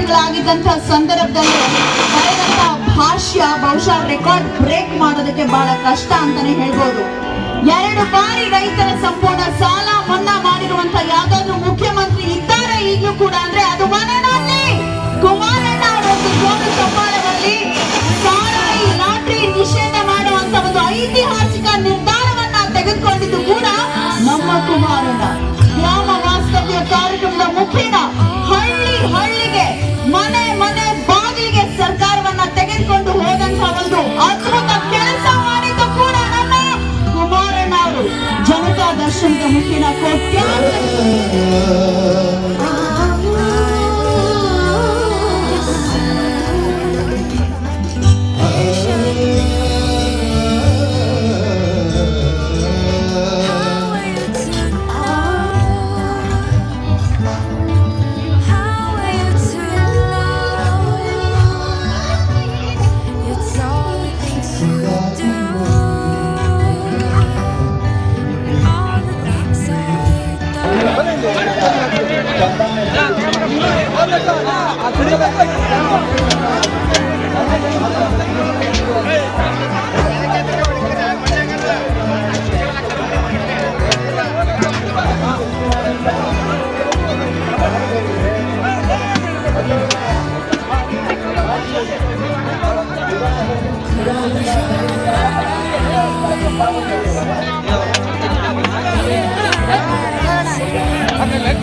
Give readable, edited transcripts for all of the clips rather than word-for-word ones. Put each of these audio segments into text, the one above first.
ಮುಖ್ಯಮಂತ್ರಿಗಳಾಗಿದ್ದಂತಹ ಸಂದರ್ಭದಲ್ಲಿ ಬರೆದಂತಹ ಭಾಷ್ಯ ಬಹುಶಃ ರೆಕಾರ್ಡ್ ಬ್ರೇಕ್ ಮಾಡೋದಕ್ಕೆ ಬಹಳ ಕಷ್ಟ ಅಂತಾನೆ ಹೇಳ್ಬೋದು. 2 ಬಾರಿ ರೈತರ ಸಂಪೂರ್ಣ ಸಾಲ ಮನ್ನಾ ಮಾಡಿರುವಂತಹ ಯಾವ್ದಾದ್ರು ಮುಖ್ಯಮಂತ್ರಿ ಇದ್ದಾರೆ ಈಗಲೂ ಕೂಡ ಅಂದ್ರೆ ಅದು ಮನೆಯಲ್ಲಿ ಕುಮಾರಣ್ಣ ಅವರೊಂದು ಜೋರು ಚಪ್ಪಾಳೆಯಲ್ಲಿ ಸಾರಾಯಿ ಲಾಟ್ರಿ ನಿಷೇಧ ಮಾಡುವಂತ ಒಂದು ಐತಿಹಾಸಿಕ ನಿರ್ಧಾರವನ್ನ ತೆಗೆದುಕೊಂಡಿದ್ದು ಕೂಡ ನಮ್ಮ ಕುಮಾರಣ್ಣ. ಗ್ರಾಮ ವಾಸ್ತವ್ಯ ಕಾರ್ಯಕ್ರಮದ ಮುಖೇನ ಹಳ್ಳಿಗೆ ಮನೆ ಬಾಗಿಲಿಗೆ ಸರ್ಕಾರವನ್ನ ತೆಗೆದುಕೊಂಡು ಹೋದಂತಹ ಒಂದು ಅದ್ಭುತ ಕೆಲಸ ಮಾಡಿದ್ದು ಕೂಡ ನಮ್ಮ ಕುಮಾರಣ್ಣ ಅವರು. ಜನತಾ ದರ್ಶನದ ಮುಖೇನ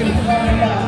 Gracias.